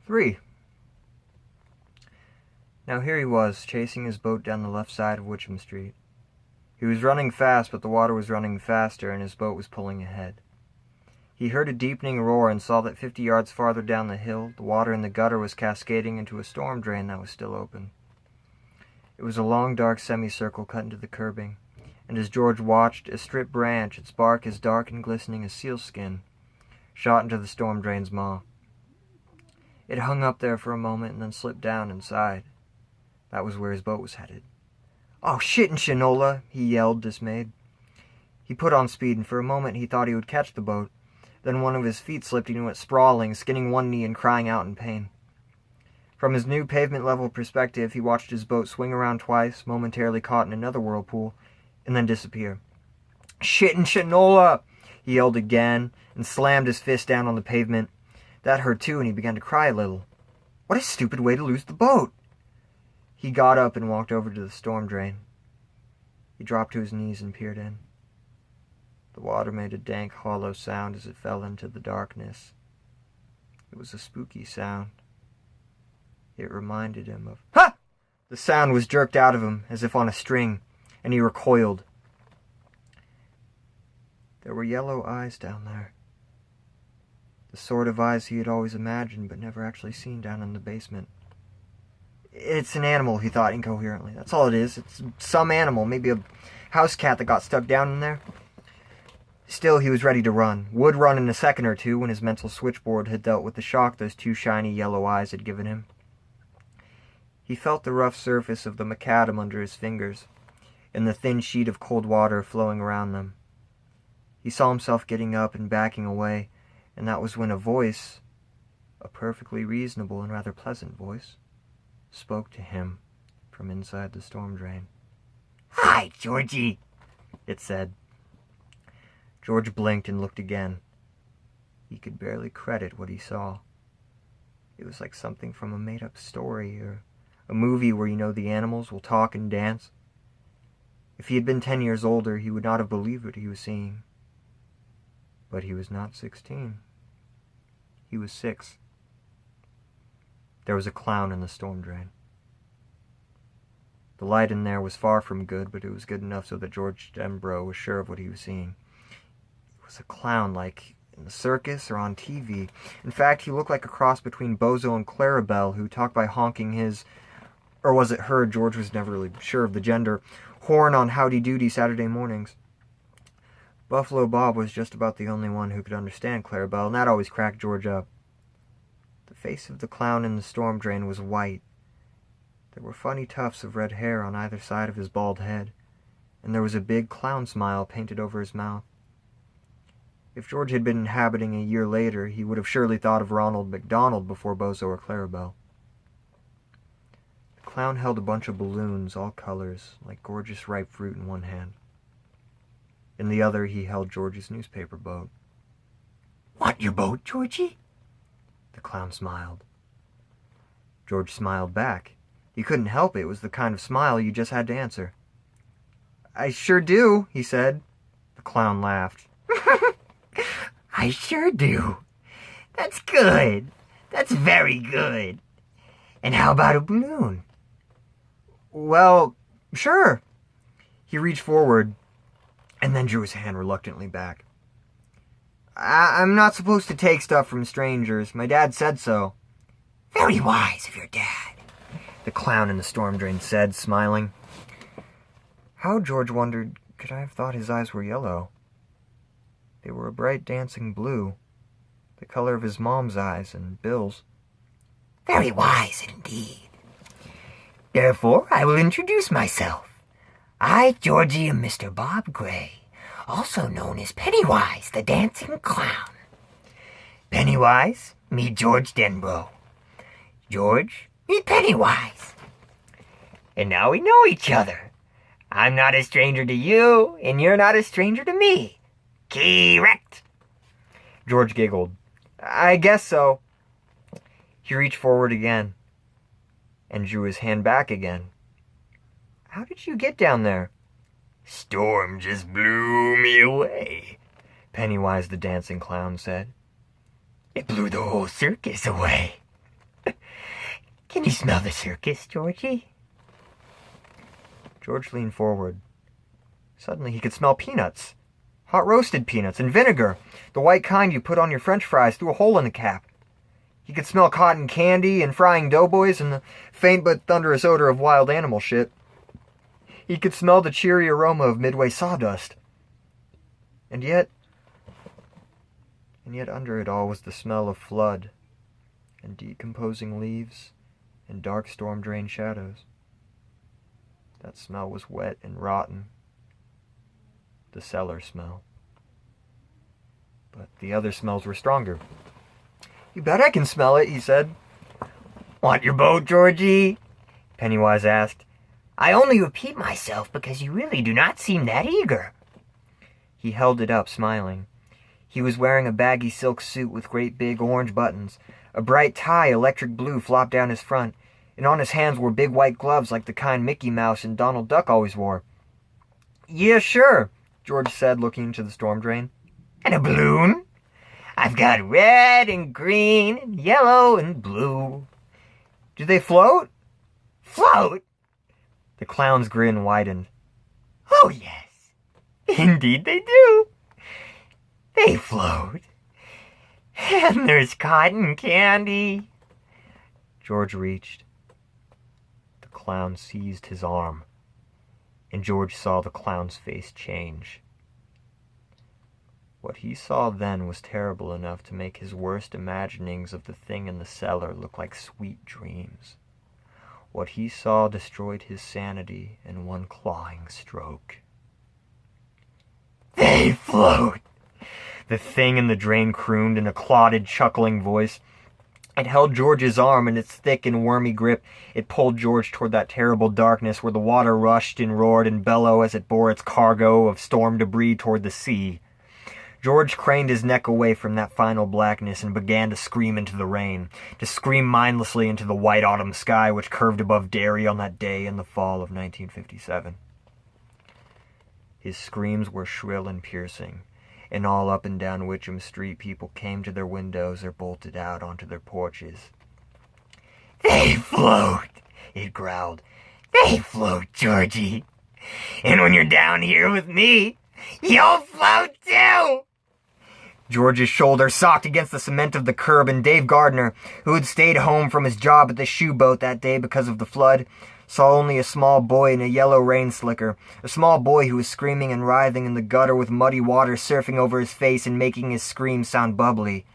3. Now here he was, chasing his boat down the left side of Witcham Street. He was running fast, but the water was running faster, and his boat was pulling ahead. He heard a deepening roar and saw that 50 yards farther down the hill, the water in the gutter was cascading into a storm drain that was still open. It was a long, dark semicircle cut into the curbing, and as George watched, a stripped branch, its bark as dark and glistening as sealskin, shot into the storm drain's maw. It hung up there for a moment and then slipped down inside. That was where his boat was headed. "Oh, shit and shinola!" he yelled, dismayed. He put on speed, and for a moment he thought he would catch the boat. Then one of his feet slipped and he went sprawling, skinning one knee and crying out in pain. From his new pavement-level perspective, he watched his boat swing around twice, momentarily caught in another whirlpool, and then disappear. "Shit and shinola!" he yelled again, and slammed his fist down on the pavement. That hurt too, and he began to cry a little. What a stupid way to lose the boat! He got up and walked over to the storm drain. He dropped to his knees and peered in. The water made a dank, hollow sound as it fell into the darkness. It was a spooky sound. It reminded him of... Ha! The sound was jerked out of him, as if on a string, and he recoiled. There were yellow eyes down there. The sort of eyes he had always imagined but never actually seen down in the basement. It's an animal, he thought incoherently. That's all it is. It's some animal, maybe a house cat that got stuck down in there. Still, he was ready to run. Would run in a second or two when his mental switchboard had dealt with the shock those two shiny yellow eyes had given him. He felt the rough surface of the macadam under his fingers, and the thin sheet of cold water flowing around them. He saw himself getting up and backing away, and that was when a voice, a perfectly reasonable and rather pleasant voice, spoke to him from inside the storm drain. "Hi, Georgie," it said. George blinked and looked again. He could barely credit what he saw. It was like something from a made-up story or a movie where you know the animals will talk and dance. If he had been 10 years older, he would not have believed what he was seeing. But he was not 16. He was 6. There was a clown in the storm drain. The light in there was far from good, but it was good enough so that George Denbrough was sure of what he was seeing. It was a clown, like in the circus or on TV. In fact, he looked like a cross between Bozo and Clarabelle, who talked by honking his, or was it her, George was never really sure of the gender, horn on Howdy Doody Saturday mornings. Buffalo Bob was just about the only one who could understand Clarabelle, and that always cracked George up. The face of the clown in the storm drain was white. There were funny tufts of red hair on either side of his bald head, and there was a big clown smile painted over his mouth. If George had been inhabiting a year later, he would have surely thought of Ronald McDonald before Bozo or Clarabelle. The clown held a bunch of balloons, all colors, like gorgeous ripe fruit in one hand. In the other, he held George's newspaper boat. "Want your boat, Georgie?" The clown smiled. George smiled back. He couldn't help it. It was the kind of smile you just had to answer. "I sure do," he said. The clown laughed. "I sure do. That's good. That's very good. And how about a balloon?" "Well, sure." He reached forward and then drew his hand reluctantly back. I'm not supposed to take stuff from strangers. My dad said so." "Very wise of your dad," the clown in the storm drain said, smiling. How, George wondered, could I have thought his eyes were yellow? They were a bright dancing blue, the color of his mom's eyes and Bill's. "Very wise indeed. Therefore, I will introduce myself. I, Georgie, am Mr. Bob Gray, also known as Pennywise, the dancing clown. Pennywise, meet George Denbrough. George, meet Pennywise. And now we know each other. I'm not a stranger to you, and you're not a stranger to me. Correct." George giggled. "I guess so." He reached forward again and drew his hand back again. "How did you get down there?" "Storm just blew me away," Pennywise the dancing clown said. It blew the whole circus away. Can you smell the circus, Georgie? George leaned forward. Suddenly he could smell peanuts. Hot roasted peanuts and vinegar, the white kind you put on your french fries through a hole in the cap. He could smell cotton candy and frying doughboys and the faint but thunderous odor of wild animal shit. He could smell the cheery aroma of Midway sawdust. And yet under it all was the smell of flood and decomposing leaves and dark storm-drained shadows. That smell was wet and rotten. The cellar smell. But the other smells were stronger. "You bet I can smell it," he said. Want your boat, Georgie? Pennywise asked. I only repeat myself because you really do not seem that eager. He held it up, smiling. He was wearing a baggy silk suit with great big orange buttons. A bright tie, electric blue, flopped down his front, and on his hands were big white gloves like the kind Mickey Mouse and Donald Duck always wore. "Yeah, sure," George said, looking into the storm drain. And a balloon? I've got red and green and yellow and blue. "Do they float?" Float? The clown's grin widened. Oh, yes. Indeed they do. They float. And there's cotton candy. George reached. The clown seized his arm, and George saw the clown's face change. What he saw then was terrible enough to make his worst imaginings of the thing in the cellar look like sweet dreams. What he saw destroyed his sanity in one clawing stroke. They float. The thing in the drain crooned in a clotted, chuckling voice. It held George's arm in its thick and wormy grip. It pulled George toward that terrible darkness where the water rushed and roared and bellowed as it bore its cargo of storm debris toward the sea. George craned his neck away from that final blackness and began to scream into the rain, to scream mindlessly into the white autumn sky which curved above Derry on that day in the fall of 1957. His screams were shrill and piercing, and all up and down Witcham Street people came to their windows or bolted out onto their porches. They float, it growled. They float, Georgie. And when you're down here with me, you'll float too! George's shoulder socked against the cement of the curb, and Dave Gardner, who had stayed home from his job at the shoe boat that day because of the flood, saw only a small boy in a yellow rain slicker, a small boy who was screaming and writhing in the gutter with muddy water surfing over his face and making his screams sound bubbly.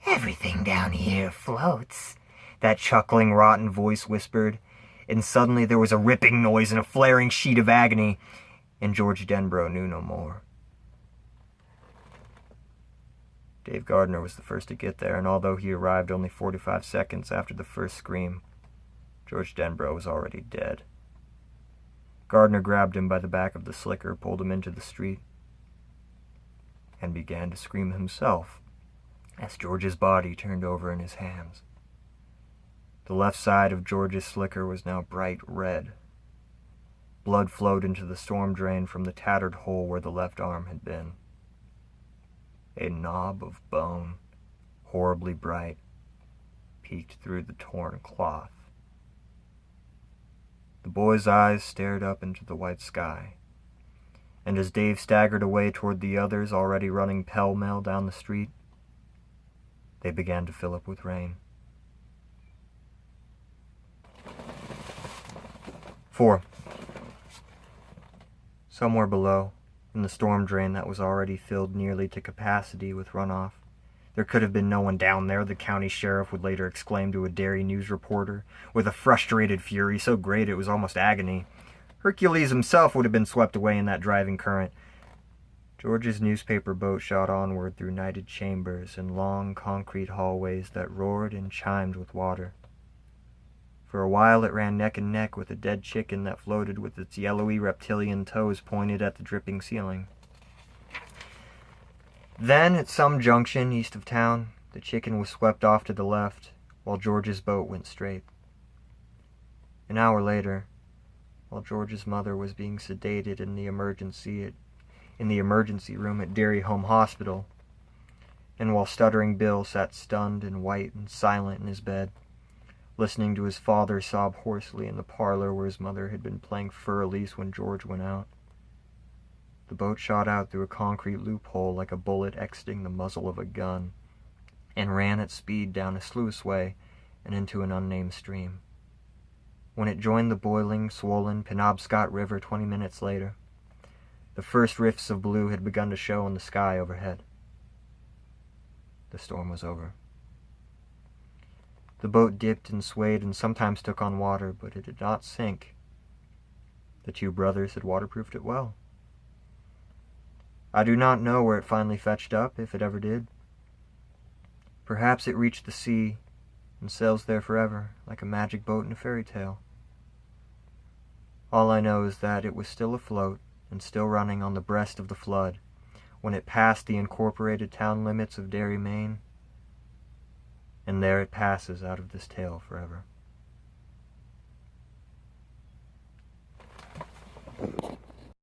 Everything down here floats, that chuckling, rotten voice whispered, and suddenly there was a ripping noise and a flaring sheet of agony, and George Denbrough knew no more. Dave Gardner was the first to get there, and although he arrived only 45 seconds after the first scream, George Denbrough was already dead. Gardner grabbed him by the back of the slicker, pulled him into the street, and began to scream himself as George's body turned over in his hands. The left side of George's slicker was now bright red. Blood flowed into the storm drain from the tattered hole where the left arm had been. A knob of bone, horribly bright, peeked through the torn cloth. The boy's eyes stared up into the white sky, and as Dave staggered away toward the others already running pell-mell down the street, they began to fill up with rain. 4. Somewhere below, in the storm drain that was already filled nearly to capacity with runoff, there could have been no one down there, the county sheriff would later exclaim to a Derry news reporter, with a frustrated fury so great it was almost agony. Hercules himself would have been swept away in that driving current. George's newspaper boat shot onward through nighted chambers and long concrete hallways that roared and chimed with water. For a while it ran neck and neck with a dead chicken that floated with its yellowy reptilian toes pointed at the dripping ceiling. Then, at some junction east of town, the chicken was swept off to the left, while George's boat went straight. An hour later, while George's mother was being sedated in the emergency room at Derry Home Hospital, and while stuttering Bill sat stunned and white and silent in his bed, listening to his father sob hoarsely in the parlor where his mother had been playing fur-elise when George went out. The boat shot out through a concrete loophole like a bullet exiting the muzzle of a gun, and ran at speed down a sluiceway and into an unnamed stream. When it joined the boiling, swollen Penobscot River 20 minutes later, the first rifts of blue had begun to show in the sky overhead. The storm was over. The boat dipped and swayed and sometimes took on water, but it did not sink. The two brothers had waterproofed it well. I do not know where it finally fetched up, if it ever did. Perhaps it reached the sea and sails there forever, like a magic boat in a fairy tale. All I know is that it was still afloat and still running on the breast of the flood when it passed the incorporated town limits of Derry, Maine, and there it passes out of this tale forever.